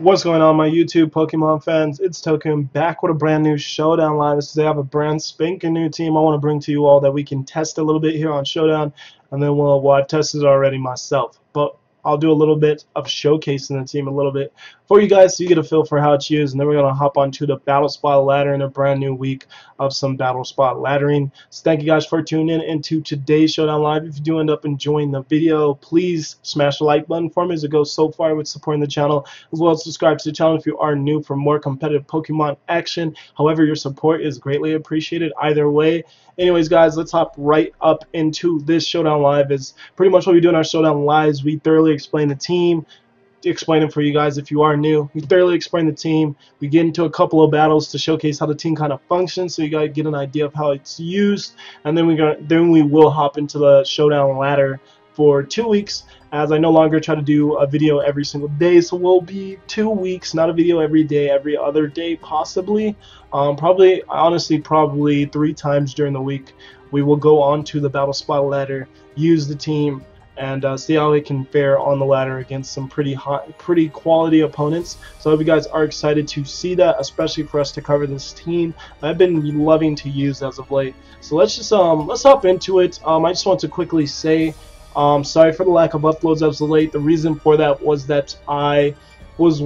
What's going on, my YouTube Pokemon fans? It's Token back with a brand new Showdown live. Today I have a brand spanking new team I want to bring to you all that we can test a little bit here on Showdown, and then I've tested it already myself. But I'll do a little bit of showcasing the team a little bit for you guys so you get a feel for how it's used, and then we're going to hop onto the Battle Spot ladder in a brand new week of some Battle Spot laddering. So thank you guys for tuning in into today's Showdown Live. If you do end up enjoying the video, please smash the like button for me as it goes so far with supporting the channel, as well as subscribe to the channel if you are new for more competitive Pokemon action. However, your support is greatly appreciated either way. Anyways, guys, let's hop right up into this Showdown Live. Is pretty much what we do in our Showdown Lives. We thoroughly explain the team, explain it for you guys if you are new. We thoroughly explain the team. We get into a couple of battles to showcase how the team kind of functions, so you guys get an idea of how it's used, and then we will hop into the Showdown ladder for 2 weeks, as I no longer try to do a video every single day. So we'll be 2 weeks, not a video every day, every other day possibly. Honestly, probably 3 times during the week. We will go on to the Battle Spot ladder, use the team, and see how it can fare on the ladder against some pretty quality opponents. So I hope you guys are excited to see that, especially for us to cover this team I've been loving to use as of late. So let's hop into it. I just want to quickly say, sorry for the lack of uploads as of late. The reason for that was that I was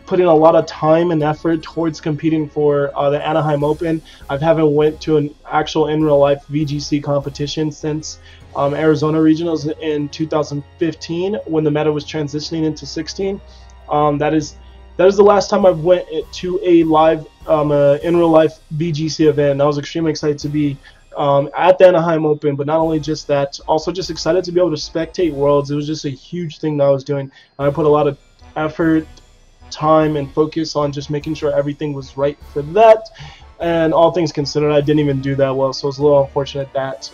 putting a lot of time and effort towards competing for the Anaheim Open. I haven't went to an actual in real life VGC competition since Arizona Regionals in 2015, when the meta was transitioning into 16. That is the last time I went to a live in real life VGC event. I was extremely excited to be at the Anaheim Open, but not only just that, also just excited to be able to spectate Worlds. It was just a huge thing that I was doing, and I put a lot of effort, time, and focus on just making sure everything was right for that. And all things considered, I didn't even do that well, so it's a little unfortunate that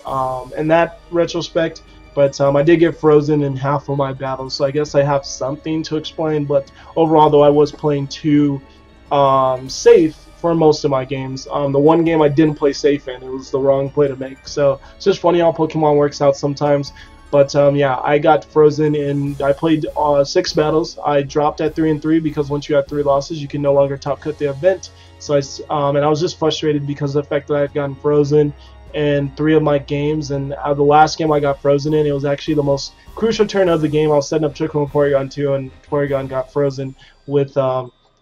in that retrospect. But I did get frozen in half of my battles, so I guess I have something to explain. But overall, though, I was playing too safe for most of my games. The one game I didn't play safe in, it was the wrong play to make. So it's just funny how Pokemon works out sometimes. But yeah, I got frozen and I played 6 battles. I dropped at 3-3 because once you have 3 losses, you can no longer top cut the event. So and I was just frustrated because of the fact that I had gotten frozen in 3 of my games, and the last game I got frozen in, it was actually the most crucial turn of the game. I was setting up Trickle and Porygon 2, and Porygon got frozen with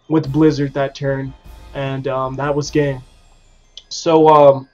Blizzard that turn, and that was game. So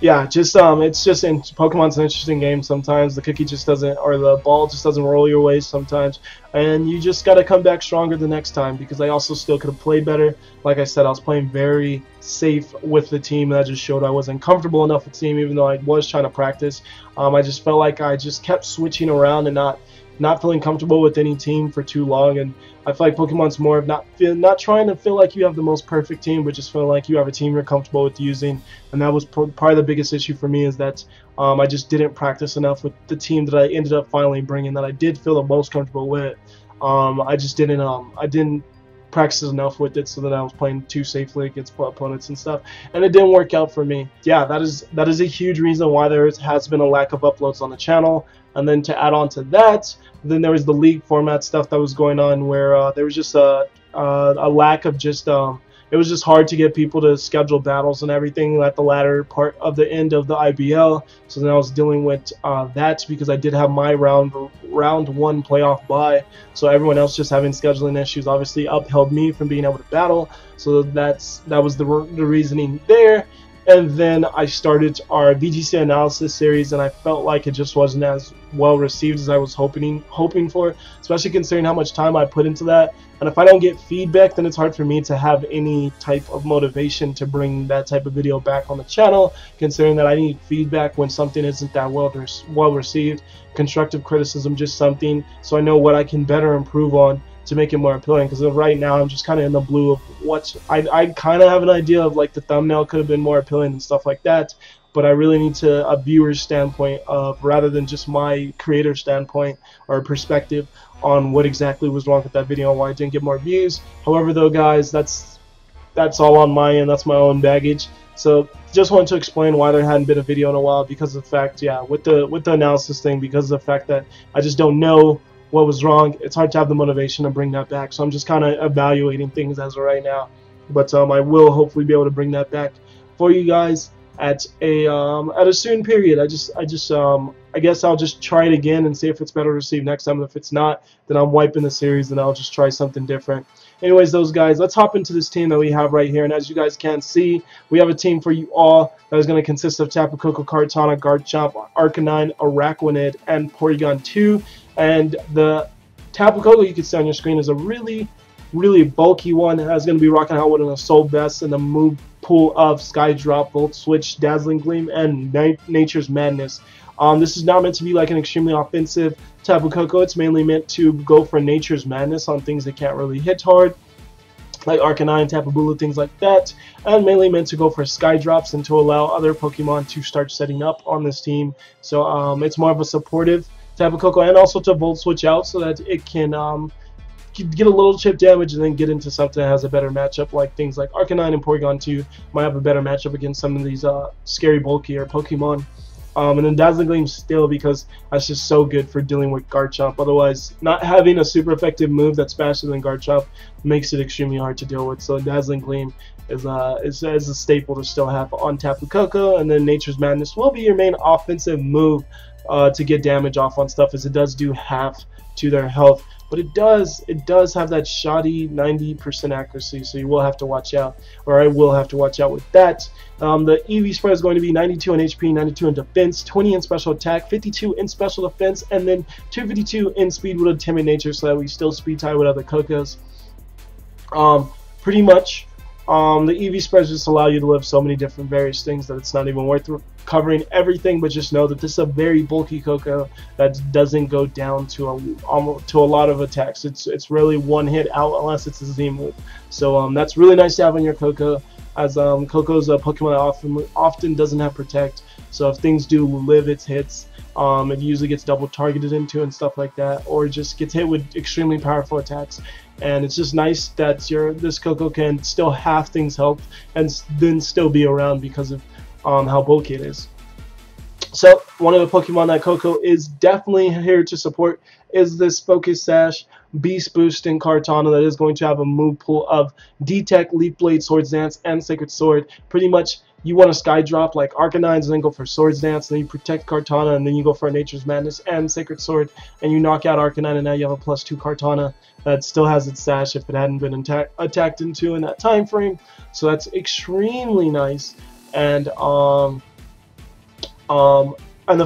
yeah, it's just in Pokemon's an interesting game sometimes. The cookie just doesn't, or the ball just doesn't roll your way sometimes, and you just got to come back stronger the next time, because I also still could have played better. Like I said, I was playing very safe with the team, and that just showed I wasn't comfortable enough with the team, even though I was trying to practice. I just felt like I just kept switching around and not feeling comfortable with any team for too long. And I feel like Pokemon's more of not trying to feel like you have the most perfect team, but just feeling like you have a team you're comfortable with using. And that was probably the biggest issue for me, is that I just didn't practice enough with the team that I ended up finally bringing, that I did feel the most comfortable with. I just didn't practice enough with it, so that I was playing too safely against opponents and stuff, and it didn't work out for me. Yeah, that is a huge reason why there has been a lack of uploads on the channel. And then to add on to that, then there was the league format stuff that was going on, where there was just a lack of just it was just hard to get people to schedule battles and everything at the latter part of the end of the IBL. So then I was dealing with that, because I did have my round 1 playoff bye. So everyone else just having scheduling issues obviously upheld me from being able to battle. So that was the reasoning there. And then I started our VGC analysis series, and I felt like it just wasn't as well received as I was hoping for, especially considering how much time I put into that. And if I don't get feedback, then it's hard for me to have any type of motivation to bring that type of video back on the channel, considering that I need feedback when something isn't that well received. Constructive criticism, just something so I know what I can better improve on to make it more appealing, because right now I'm just kind of in the blue of what I kind of have an idea of, like the thumbnail could have been more appealing and stuff like that, but I really need a viewer's standpoint of, rather than just my creator standpoint or perspective on what exactly was wrong with that video and why it didn't get more views. However, though, guys, that's all on my end. That's my own baggage. So just wanted to explain why there hadn't been a video in a while, because of the fact, yeah, with the analysis thing, because of the fact that I just don't know what was wrong. It's hard to have the motivation to bring that back. So I'm just kind of evaluating things as of right now. But I will hopefully be able to bring that back for you guys at a soon period. I guess I'll just try it again and see if it's better received next time. If it's not, then I'm wiping the series and I'll just try something different. Anyways, those guys, let's hop into this team that we have right here. And as you guys can see, we have a team for you all that is going to consist of Tapu Koko, Kartana, Garchomp, Arcanine, Araquanid, and Porygon 2. And the Tapu Koko you can see on your screen is a really bulky one. It's going to be rocking out with an Assault Vest and a move pool of Sky Drop, Volt Switch, Dazzling Gleam, and Nature's Madness. This is not meant to be like an extremely offensive Tapu Koko. It's mainly meant to go for Nature's Madness on things that can't really hit hard, like Arcanine, Tapu Bulu, things like that, and mainly meant to go for Sky Drops and to allow other Pokemon to start setting up on this team. So it's more of a supportive Tapu Koko, and also to Volt Switch out so that it can get a little chip damage and then get into something that has a better matchup, like things like Arcanine and Porygon 2 might have a better matchup against some of these scary, bulkier Pokemon. And then Dazzling Gleam still, because that's just so good for dealing with Garchomp. Otherwise, not having a super effective move that's faster than Garchomp makes it extremely hard to deal with. So Dazzling Gleam is a staple to still have on Tapu Koko. And then Nature's Madness will be your main offensive move to get damage off on stuff, as it does do half to their health. But it does have that shoddy 90% accuracy, so you will have to watch out, or I will have to watch out with that. The EV spread is going to be 92 in HP, 92 in defense, 20 in special attack, 52 in special defense, and then 252 in speed with a timid nature, so that we still speed tie with other Kokos. Pretty much, the EV spreads just allow you to live so many different various things that it's not even worth covering everything, but just know that this is a very bulky Koko that doesn't go down to a lot of attacks. It's really one hit out unless it's a Z move. So that's really nice to have on your Koko, as Koko's a Pokemon that often doesn't have Protect. So if things do live its hits, it usually gets double targeted into and stuff like that, or just gets hit with extremely powerful attacks. And it's just nice that this Koko can still have things help and then still be around because of how bulky it is. So one of the Pokemon that Koko is definitely here to support is this Focus Sash Beast Boost in Kartana that is going to have a move pool of D-Tech, Leaf Blade, Swords Dance, and Sacred Sword. Pretty much you want to Sky Drop like Arcanine's and then go for Swords Dance, and then you protect Kartana, and then you go for Nature's Madness and Sacred Sword, and you knock out Arcanine, and now you have a +2 Kartana that still has its Sash if it hadn't been attacked into in that time frame. So that's extremely nice. And the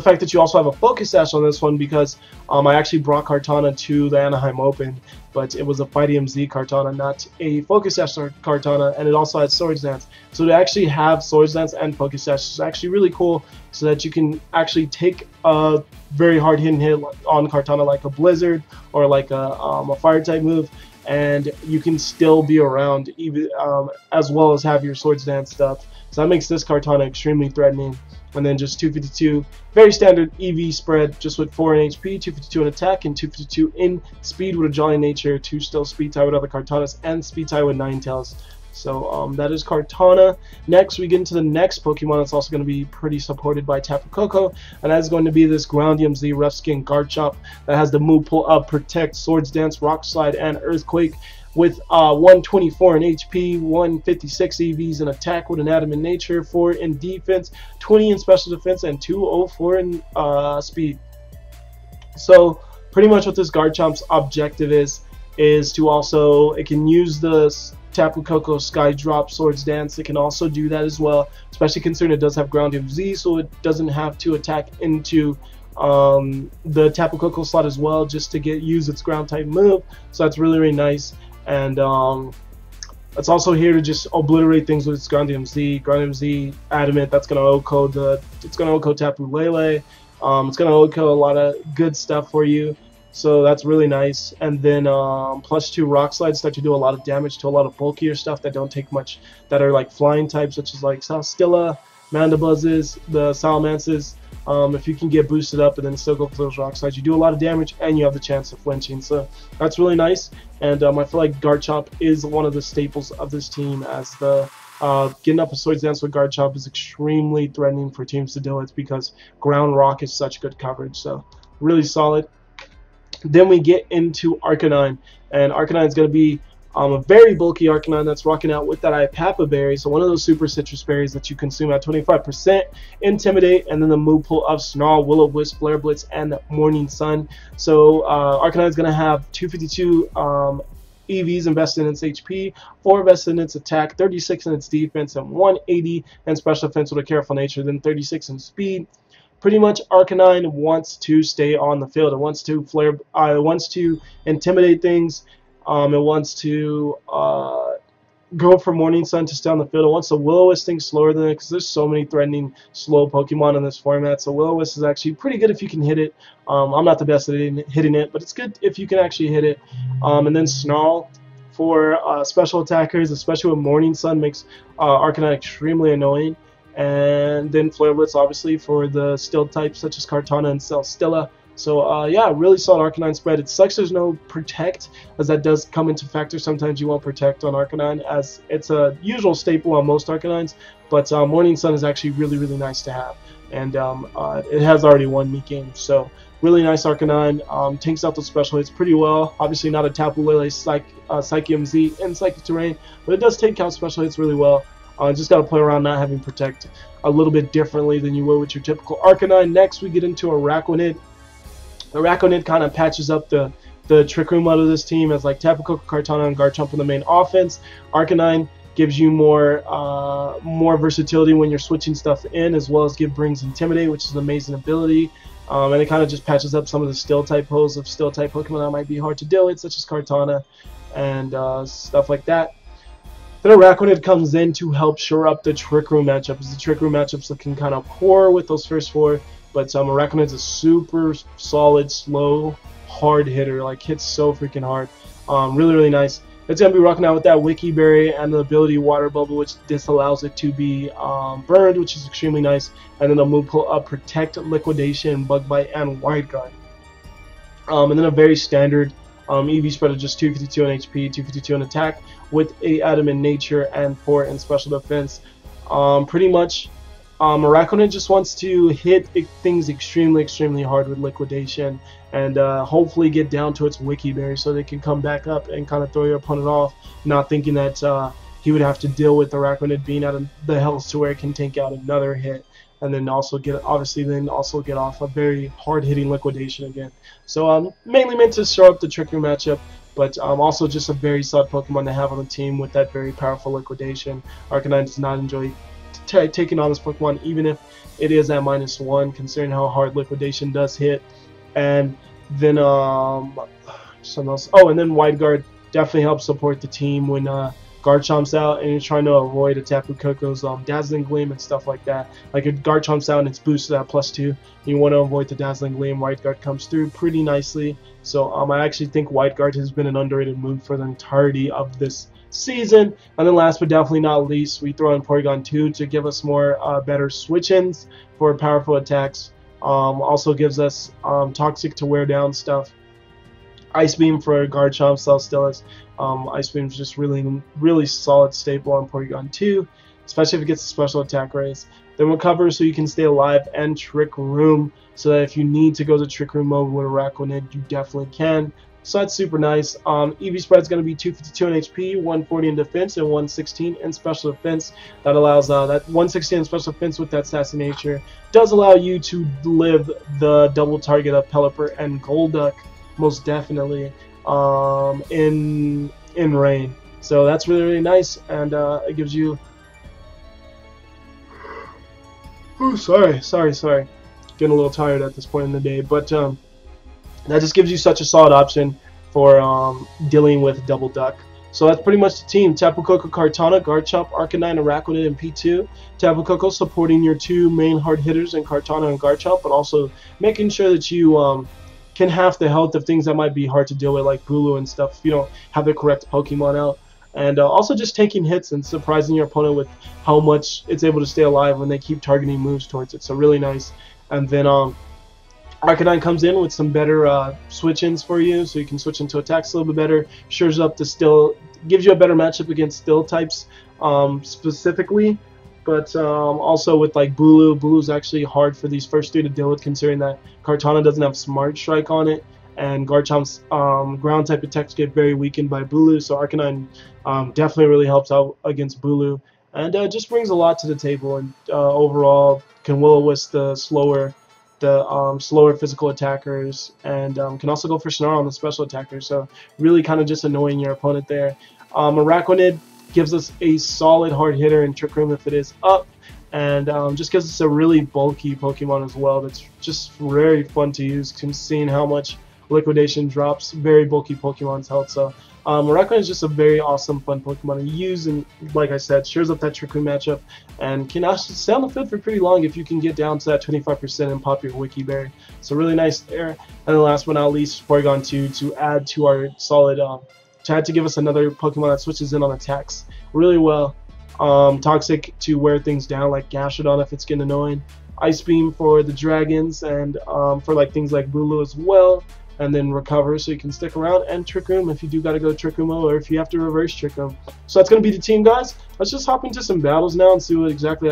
fact that you also have a Focus Sash on this one, because I actually brought Kartana to the Anaheim Open, but it was a Fight EMZ Kartana, not a Focus Sash Kartana, and it also had Swords Dance. So to actually have Swords Dance and Focus Sash is actually really cool, so that you can actually take a very hard hit on Kartana like a Blizzard or like a Fire type move, and you can still be around even as well as have your Swords Dance stuff. So that makes this Kartana extremely threatening. And then just 252, very standard EV spread, just with 4 in HP, 252 in attack, and 252 in speed with a Jolly Nature to still speed tie with other Kartanas and speed tie with Ninetales. So that is Kartana. Next, we get into the next Pokemon that's also going to be pretty supported by Tapu Koko, and that is going to be this Ground EMZ Rough Skin Garchomp that has the move pool of Protect, Swords Dance, Rock Slide, and Earthquake, with 124 in HP, 156 EVs in attack with an Adamant Nature, 4 in defense, 20 in special defense, and 204 in speed. So pretty much what this Garchomp's objective is to also, it can use the Tapu Koko Sky Drop Swords Dance. It can also do that as well, especially considering it does have Ground EMZ, so it doesn't have to attack into the Tapu Koko slot as well, just to use its ground type move. So that's really nice. And it's also here to just obliterate things with its Ground EMZ, Adamant. That's gonna OHKO Tapu Lele. It's gonna OHKO a lot of good stuff for you. So that's really nice. And then +2 Rock Slides start to do a lot of damage to a lot of bulkier stuff that don't take much, that are like flying types, such as like Salstilla, Mandabuzzes, the Salamances. If you can get boosted up and then still go for those Rock Slides, you do a lot of damage and you have the chance of flinching. So that's really nice. And I feel like Garchomp is one of the staples of this team, as the getting up a Swords Dance with Garchomp is extremely threatening for teams to deal with, because ground rock is such good coverage. So really solid. Then we get into Arcanine, and Arcanine is going to be a very bulky Arcanine that's rocking out with that Ipapa berry, so one of those super citrus berries that you consume at 25%, Intimidate, and then the move pool of Snarl, Will-O-Wisp, Flare Blitz, and Morning Sun. So Arcanine is going to have 252 EVs invested in its HP, 4 invested in its attack, 36 in its defense, and 180 in special defense with a careful nature, then 36 in speed. Pretty much Arcanine wants to stay on the field. It wants to it wants to intimidate things. It wants to go for Morning Sun to stay on the field. It wants to Will-O-Wisp things slower than it because there's so many threatening slow Pokemon in this format. So Will-O-Wisp is actually pretty good if you can hit it. I'm not the best at hitting it, but it's good if you can actually hit it. And then Snarl for special attackers, especially with Morning Sun, makes Arcanine extremely annoying. And then Flare Blitz, obviously, for the Steel types such as Kartana and Celstilla. So, yeah, really solid Arcanine spread. It sucks there's no Protect, as that does come into factor. Sometimes you won't Protect on Arcanine, as it's a usual staple on most Arcanines. But Morning Sun is actually really, really nice to have. And it has already won me games. So, really nice Arcanine. Tanks out the special hits pretty well. Obviously, not a Tapu Lele, Psychium Z, and Psychic Terrain. But it does take out special hits really well. Just got to play around not having Protect a little bit differently than you would with your typical Arcanine. Next, we get into Araquanid. Araquanid kind of patches up the Trick Room out of this team as like Tapu Koko, Kartana, and Garchomp in the main offense. Arcanine gives you more versatility when you're switching stuff in, as well as brings Intimidate, which is an amazing ability. And it kind of just patches up some of the Steel-type pulls of Steel-type Pokemon that might be hard to deal with, such as Kartana and stuff like that. Then Araquanid comes in to help shore up the Trick Room matchup, as the Trick Room matchup's looking kind of poor with those first 4. But Araquanid's a super solid, slow, hard hitter. Like, hits so freaking hard. Really, really nice. It's going to be rocking out with that Wiki Berry and the ability Water Bubble, which disallows it to be burned, which is extremely nice. And then the move pull up Protect, Liquidation, Bug Bite, and Wide Guard. And then a very standard EV spread of just 252 in HP, 252 in attack, with 8 Adamant Nature and 4 in special defense. Pretty much, Araquanid just wants to hit things extremely, extremely hard with Liquidation, and hopefully get down to its Wiki Berry so they can come back up and kind of throw your opponent off, not thinking that he would have to deal with Araquanid being out of the health to where it can take out another hit, and then also get off a very hard-hitting Liquidation again. So mainly meant to show up the Trick Room matchup, but also just a very solid Pokemon to have on the team with that very powerful Liquidation. Arcanine does not enjoy taking on this Pokemon, even if it is at -1, considering how hard Liquidation does hit. And then something else. Oh, and then Wide Guard definitely helps support the team when Garchomp's out and you're trying to avoid a Tapu Koko's Dazzling Gleam and stuff like that. Like if Garchomp's out and it's boosted at +2, you want to avoid the Dazzling Gleam. Wide Guard comes through pretty nicely. So I actually think Wide Guard has been an underrated move for the entirety of this season. And then last but definitely not least, we throw in Porygon 2 to give us more better switch-ins for powerful attacks. Also gives us Toxic to wear down stuff. Ice Beam for Garchomp, Celstella's. Ice Beam is just really, really solid staple on Porygon 2, especially if it gets a special attack raise. Then Recover so you can stay alive, and Trick Room so that if you need to go to Trick Room mode with Araquanid, you definitely can. So that's super nice. EV spread is going to be 252 in HP, 140 in defense, and 116 in special defense. That allows that 116 in special defense with that Sassy Nature does allow you to live the double target of Pelipper and Golduck, most definitely, in rain. So that's really, really nice, and it gives you. Oh, sorry. Getting a little tired at this point in the day, but that just gives you such a solid option for dealing with Double Duck. So that's pretty much the team. Tapu Koko, Kartana, Garchomp, Arcanine, Araquanid, and P2. Tapu Koko supporting your 2 main hard hitters in Kartana and Garchomp, but also making sure that you can half the health of things that might be hard to deal with, like Bulu and stuff, if you don't have the correct Pokemon out. And also just taking hits and surprising your opponent with how much it's able to stay alive when they keep targeting moves towards it. So really nice. And then Arcanine comes in with some better switch-ins for you, so you can switch into attacks a little bit better. Shores up the Steel, gives you a better matchup against Steel types specifically. But also with like Bulu's actually hard for these first 3 to deal with, considering that Kartana doesn't have Smart Strike on it, and Garchomp's ground type attacks get very weakened by Bulu, so Arcanine definitely really helps out against Bulu, and just brings a lot to the table, and overall can will-o-wisp the slower physical attackers, and can also go for Snarl on the special attackers, so really kind of just annoying your opponent there. Araquanid gives us a solid hard hitter in Trick Room if it is up, and just gives us a really bulky Pokemon as well that's just very fun to use, seeing how much Liquidation drops very bulky Pokemon's health. So Araquanid is just a very awesome, fun Pokemon to use, and like I said, shares up that Trick Room matchup, and can actually stay on the field for pretty long if you can get down to that 25% and pop your Wiki Berry. So really nice there. And then last but not least, Porygon 2 to add to our solid, to give us another Pokemon that switches in on attacks really well. Toxic to wear things down like Gashadon if it's getting annoying. Ice Beam for the dragons, and for like things like Bulu as well. And then Recover so you can stick around, and Trick Room if you do gotta go Trick Room, or if you have to reverse Trick Room. So that's gonna be the team, guys. Let's just hop into some battles now and see what exactly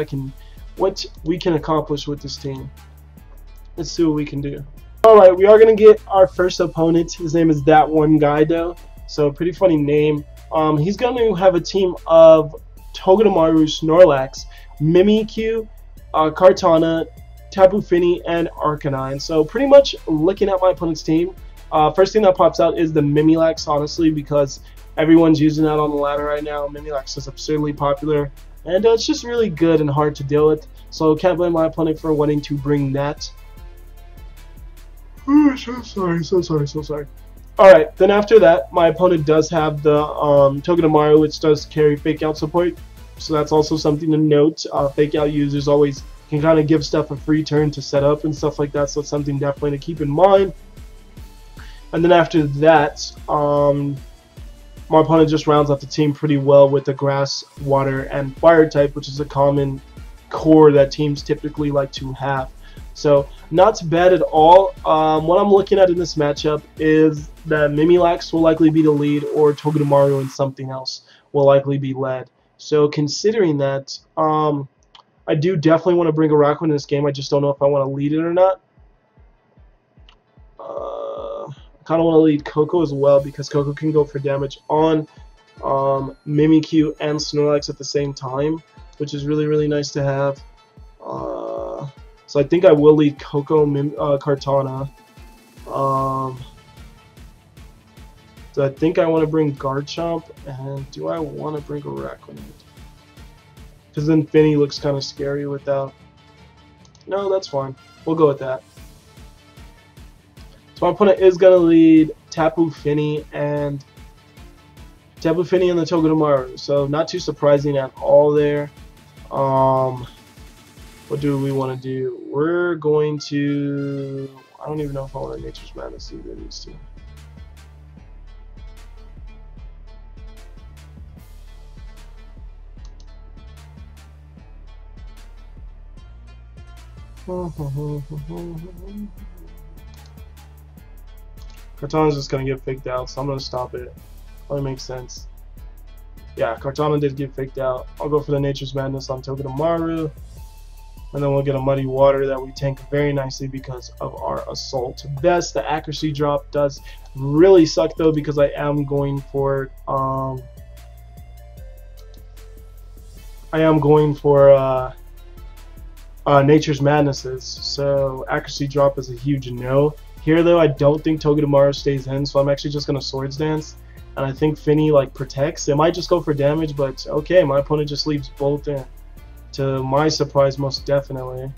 what we can accomplish with this team. Let's see what we can do. Alright, we are gonna get our first opponent. His name is That One Guy though. So pretty funny name. He's gonna have a team of Togedemaru, Snorlax, Mimikyu, Kartana, Tapu Fini, and Arcanine. So pretty much looking at my opponent's team, first thing that pops out is the Mimilax, honestly, because everyone's using that on the ladder right now. Mimilax is absurdly popular, and it's just really good and hard to deal with. So can't blame my opponent for wanting to bring that. Oh, so sorry. Alright, then after that, my opponent does have the Togedemaru, which does carry Fake Out support. So that's also something to note. Fake Out users always can kind of give stuff a free turn to set up and stuff like that, so it's something definitely to keep in mind. And then after that, my opponent just rounds out the team pretty well with the Grass, Water, and Fire type, which is a common core that teams typically like to have. So not bad at all. What I'm looking at in this matchup is that Mimilax will likely be the lead, or Togedemaru and something else will likely be led. So considering that, I do definitely want to bring Araquanid in this game. I just don't know if I want to lead it or not. I kind of want to lead Coco as well, because Coco can go for damage on Mimikyu and Snorlax at the same time, which is really, really nice to have. So I think I will lead Coco, Kartana. So I think I want to bring Garchomp, and do I want to bring Araquanid? Because then Finny looks kind of scary without. No, that's fine. We'll go with that. So my opponent is going to lead Tapu Fini and the Togedemaru. So not too surprising at all there. What do we want to do? We're going to. I don't even know if I want to Nature's Madness either of these two. Kartana's just gonna get faked out, so I'm gonna stop it. Probably makes sense. Yeah, Kartana did get faked out. I'll go for the Nature's Madness on Togedemaru, and then we'll get a Muddy Water that we tank very nicely because of our Assault Vest. The accuracy drop does really suck though, because I am going for Nature's Madnesses, so accuracy drop is a huge no. Here though, I don't think Togedemaru stays in, so I'm actually just gonna Swords Dance, and I think Finny like protects. It might just go for damage, but okay, my opponent just leaves both in. To my surprise, most definitely.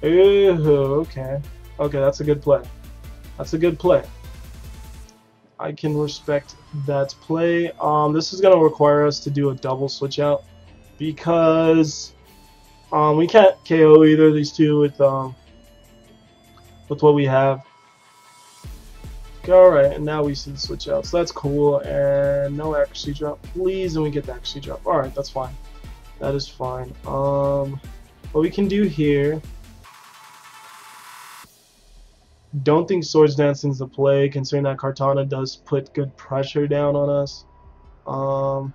Ooh, okay, that's a good play. That's a good play. I can respect that play. This is gonna require us to do a double switch out, because we can't KO either of these two with what we have. Alright, and now we see the switch out, so that's cool. And no accuracy drop, please, and we get the accuracy drop. Alright, that's fine. That is fine. What we can do here, don't think Swords Dancing is the play, considering that Kartana does put good pressure down on us. Kind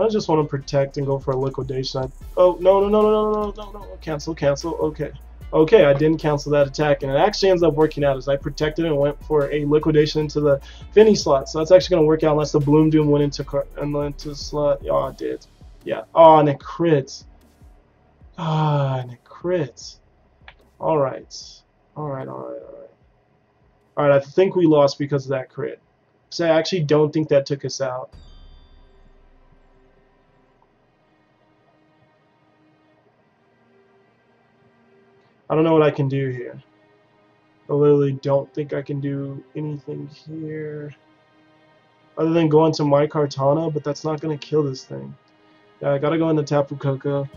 of just want to protect and go for a liquidation. Oh, no, cancel. Okay, Okay, I didn't cancel that attack, and it actually ends up working out as I protected and went for a liquidation into the Finny slot. So that's actually going to work out unless the Bloom Doom went into slot. Oh, it did. Yeah. Oh, and it crits. Ah, and it crits. All right. All right, all right, all right. All right, I think we lost because of that crit. So I actually don't think that took us out. I don't know what I can do here. I literally don't think I can do anything here other than go into my Kartana, but that's not going to kill this thing. Yeah, I got to go into Tapu Koko.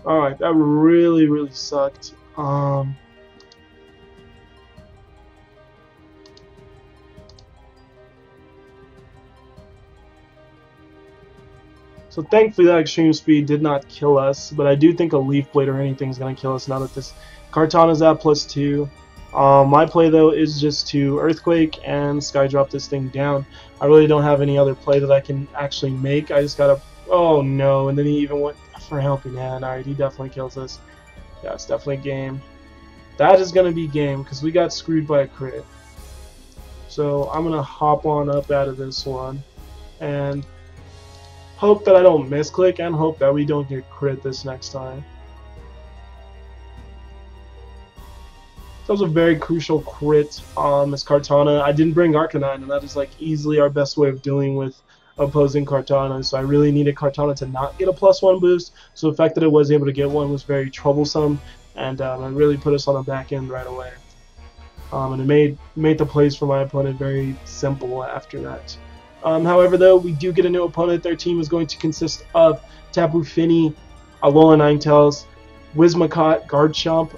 Alright, that really, really sucked. So thankfully that extreme speed did not kill us, but I do think a Leaf Blade or anything is going to kill us now that this Kartana's at +2. My play though is just to Earthquake and Sky Drop this thing down. I really don't have any other play that I can actually make. I just gotta, oh no, and then he even went for Helping Hand. Alright, he definitely kills us. Yeah, it's definitely game. That is going to be game because we got screwed by a crit. So I'm going to hop on up out of this one and hope that I don't misclick and hope that we don't get crit this next time. That was a very crucial crit on this Kartana. I didn't bring Arcanine, and that is like easily our best way of dealing with opposing Kartana. So I really needed Kartana to not get a +1 boost. So the fact that it was able to get one was very troublesome, and it really put us on the back end right away. And it made the plays for my opponent very simple after that. However, though, we do get a new opponent. Their team is going to consist of Tapu Fini, Alola Ninetales, Whimsicott, Garchomp,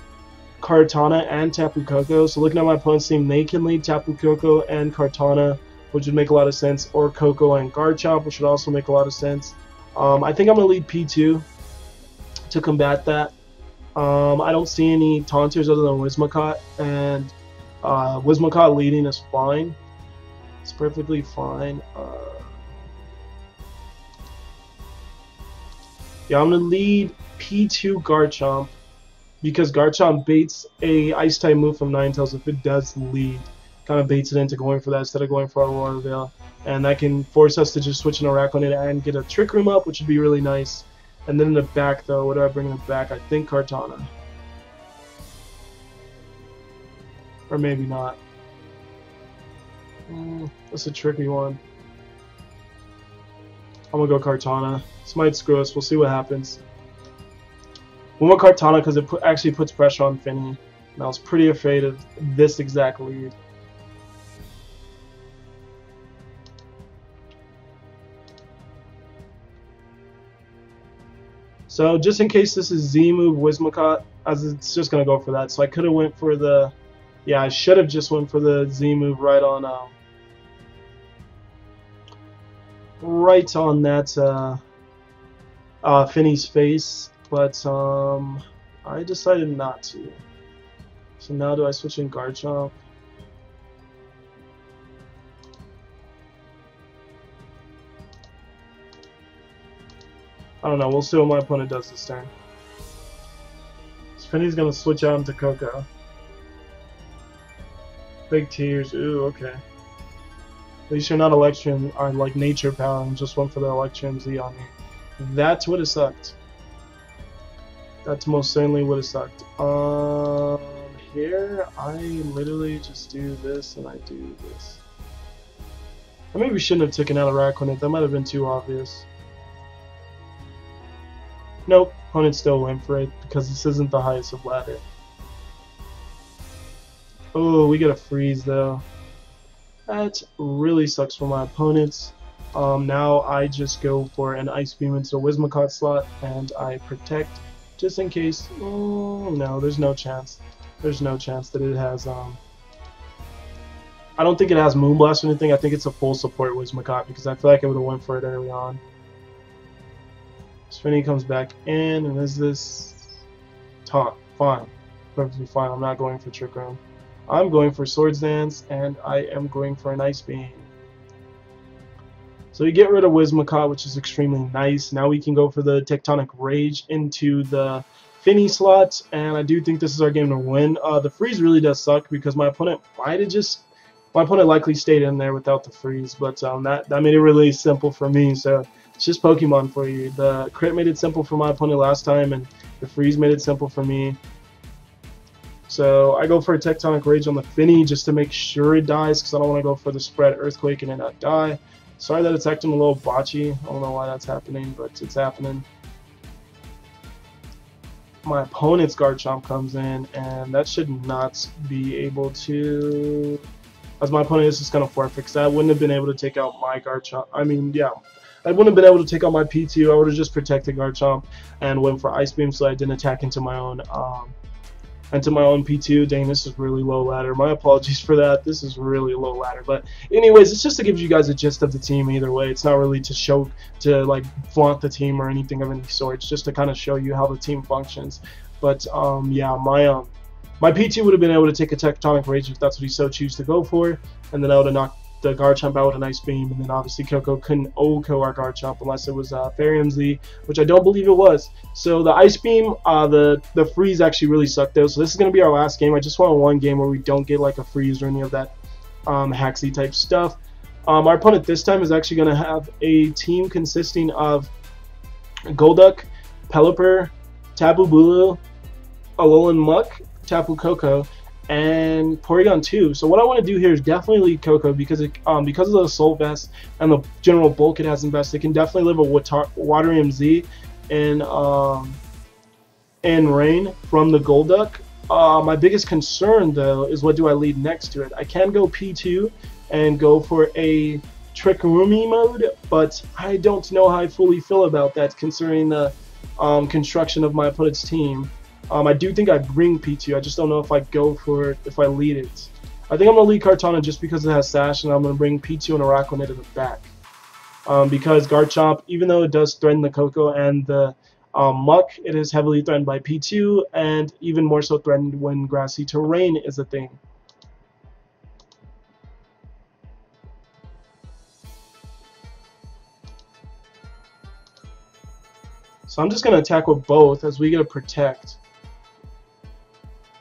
Kartana, and Tapu Koko. So looking at my opponent's team, they can lead Tapu Koko and Kartana, which would make a lot of sense, or Koko and Garchomp, which would also make a lot of sense. I think I'm going to lead P2 to combat that. I don't see any taunters other than Whimsicott, and Whimsicott leading is fine. It's perfectly fine. Yeah, I'm going to lead P2 Garchomp because Garchomp baits a Ice-type move from Ninetales if it does lead. Kind of baits it into going for that instead of going for Aurora Veil. And that can force us to just switch an Araquanid and get a Trick Room up, which would be really nice. And then in the back, though, what do I bring in the back? I think Kartana. Or maybe not. That's a tricky one. I'm gonna go Kartana. This might screw us. We'll see what happens. We'll go Kartana because it actually puts pressure on Finny. And I was pretty afraid of this exact lead. So just in case this is Z move Whimsicott, as it's just gonna go for that. So I could have went for the, yeah, I should have just went for the Z move right on that Finny's face, but I decided not to. So now do I switch in Garchomp? I don't know, we'll see what my opponent does this turn. So Finny's gonna switch out into Koko. Big tears, ooh, okay. At least you're not Electrum or like Nature Power and just went for the Electrum Z on me. That's what it sucked. That's most certainly what it sucked. Here I literally just do this and I do this. I maybe shouldn't have taken out a Araquanid. That might have been too obvious. Nope, opponent still went for it because this isn't the highest of ladder. Oh, we get a freeze though. That really sucks for my opponents. Now I just go for an Ice Beam into the Whimsicott slot and I protect just in case. Oh no, there's no chance. There's no chance that it has I don't think it has Moonblast or anything. I think it's a full support Whimsicott because I feel like I would have went for it early on. Spinny comes back in, and is this taunt? Fine. Perfectly fine. I'm not going for Trick Room. I'm going for Swords Dance, and I am going for an Ice Beam. So you get rid of Whimsicott, which is extremely nice. Now we can go for the Tectonic Rage into the Finny slot, and I do think this is our game to win. The freeze really does suck because my opponent likely stayed in there without the freeze, but that made it really simple for me. So it's just Pokemon for you. The crit made it simple for my opponent last time, and the freeze made it simple for me. So I go for a Tectonic Rage on the Finny just to make sure it dies, because I don't want to go for the spread Earthquake and it not die. Sorry that it's acting a little botchy. I don't know why that's happening, but it's happening. My opponent's Garchomp comes in, and that should not be able to... As my opponent is just going to forfeit, because I wouldn't have been able to take out my Garchomp. I mean, yeah. I wouldn't have been able to take out my P2. I would have just protected Garchomp and went for Ice Beam so I didn't attack into my own P2. Dang, this is really low ladder. My apologies for that. This is really low ladder. But anyways, it's just to give you guys a gist of the team either way. It's not really to like flaunt the team or anything of any sort. It's just to kind of show you how the team functions. But yeah, my P2 would have been able to take a Tectonic Rage if that's what he so choose to go for, and then I would have knocked the Garchomp out with an Ice Beam, and then obviously Coco couldn't OHKO our Garchomp unless it was Fairy MZ, which I don't believe it was. So the Ice Beam, the freeze actually really sucked though, so this is going to be our last game. I just want one game where we don't get like a freeze or any of that Haxy type stuff. Our opponent this time is actually going to have a team consisting of Golduck, Pelipper, Tapu Bulu, Alolan Muck, Tapu Koko, and Porygon 2. So what I want to do here is definitely lead Koko because of the Assault Vest and the general bulk it has in Vest. It can definitely live a Water MZ in Rain from the Golduck. My biggest concern though is what do I lead next to it. I can go P2 and go for a Trick Roomie mode, but I don't know how I fully feel about that considering the construction of my opponent's team. I do think I bring P2. I just don't know if I go for it, if I lead it. I think I'm going to lead Kartana just because it has Sash, and I'm going to bring P2 and Araquanid in the back. Because Garchomp, even though it does threaten the Koko and the Muck, it is heavily threatened by P2, and even more so threatened when grassy terrain is a thing. So I'm just going to attack with both as we get a Protect.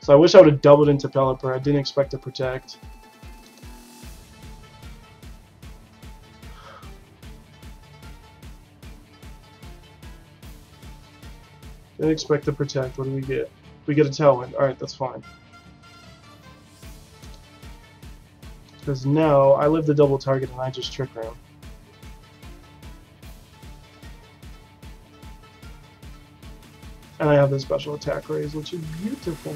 So I wish I would have doubled into Pelipper. I didn't expect to Protect. Didn't expect to Protect. What do we get? We get a Tailwind. Alright, that's fine. Because now I live the double target and I just Trick Room. And I have the special attack raise, which is beautiful.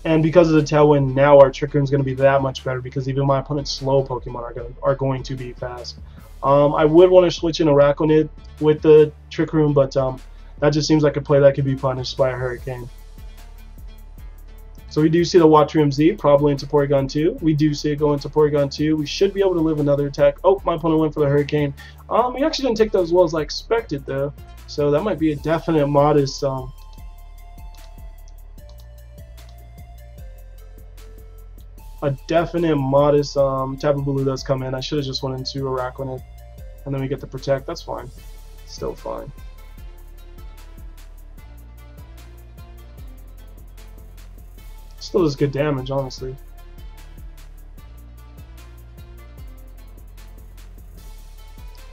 And because of the Tailwind, now our Trick Room is going to be that much better because even my opponent's slow Pokemon are going to be fast. I would want to switch in Araquanid with the Trick Room, but that just seems like a play that could be punished by a Hurricane. So we do see the Waterium Z probably into Porygon 2. We do see it go into Porygon 2. We should be able to live another attack. Oh, my opponent went for the Hurricane. He actually didn't take that as well as I expected, though. So that might be a definite modest... Tapu Bulu does come in. I should have just went into Araquanid. And then we get the Protect. That's fine. Still fine. Still does good damage, honestly.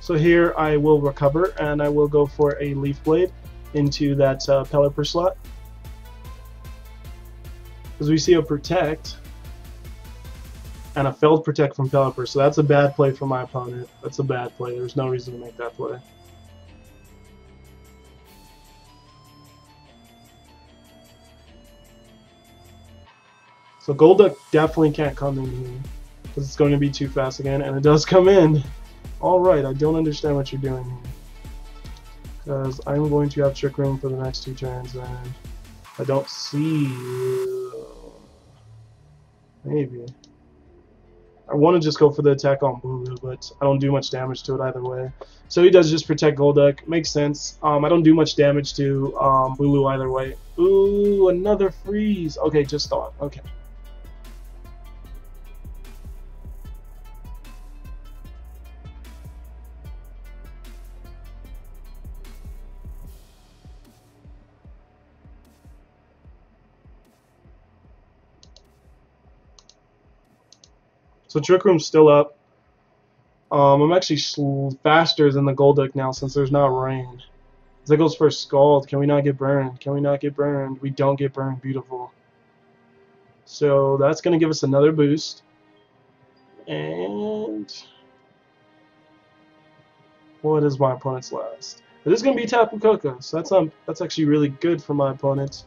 So here I will recover, and I will go for a Leaf Blade into that Pelipper slot. Because we see a Protect and a failed Protect from Pelipper, so that's a bad play for my opponent. That's a bad play. There's no reason to make that play. So Golduck definitely can't come in here because it's going to be too fast again, and it does come in. Alright, I don't understand what you're doing here. Because I'm going to have Trick Room for the next 2 turns, and I don't see you. Maybe. I want to just go for the attack on Bulu, but I don't do much damage to it either way. So he does just Protect Golduck. Makes sense. I don't do much damage to Bulu either way. Ooh, another freeze. Okay, just thought. Okay. So Trick Room's still up. I'm actually faster than the Golduck now since there's not rain. That goes for Scald. Can we not get burned? Can we not get burned? We don't get burned. Beautiful. So that's going to give us another boost. And what is my opponent's last? It is going to be Tapu Koko, so that's actually really good for my opponent.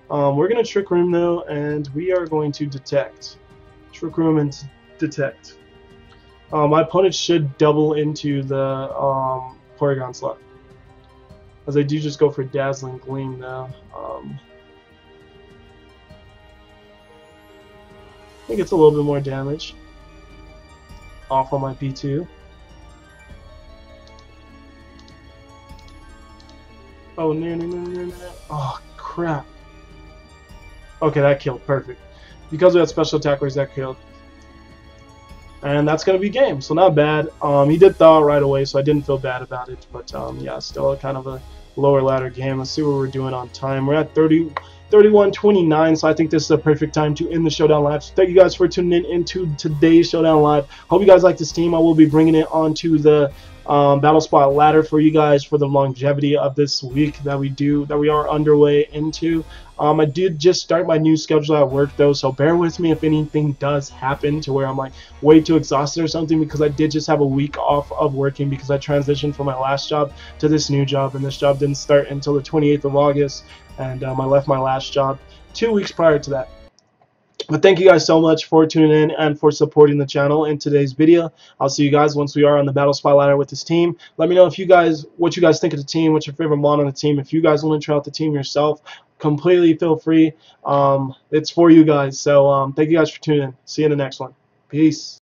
We're going to Trick Room though, and we are going to Detect. Trick Room and Detect. My opponent should double into the Porygon slot, as I do just go for Dazzling Gleam now. I think it's a little bit more damage off on my P2. Oh, no. Oh, crap. Okay, that killed. Perfect. Because we had special attackers, that killed. And that's going to be game, so not bad. He did thaw right away, so I didn't feel bad about it. But, yeah, still kind of a lower ladder game. Let's see what we're doing on time. We're at 31:29, so I think this is a perfect time to end the Showdown Live. So thank you guys for tuning in into today's Showdown Live. Hope you guys like this team. I will be bringing it onto the Battle Spot ladder for you guys for the longevity of this week that we are underway into. I did just start my new schedule at work though, so bear with me if anything does happen to where I'm like way too exhausted or something, because I did just have a week off of working because I transitioned from my last job to this new job, and this job didn't start until the 28th of August, and I left my last job 2 weeks prior to that. But thank you guys so much for tuning in and for supporting the channel in today's video. I'll see you guys once we are on the Battle Spot ladder with this team. Let me know if what you guys think of the team, what's your favorite mod on the team. If you guys want to try out the team yourself, completely feel free. It's for you guys. So thank you guys for tuning in. See you in the next one. Peace.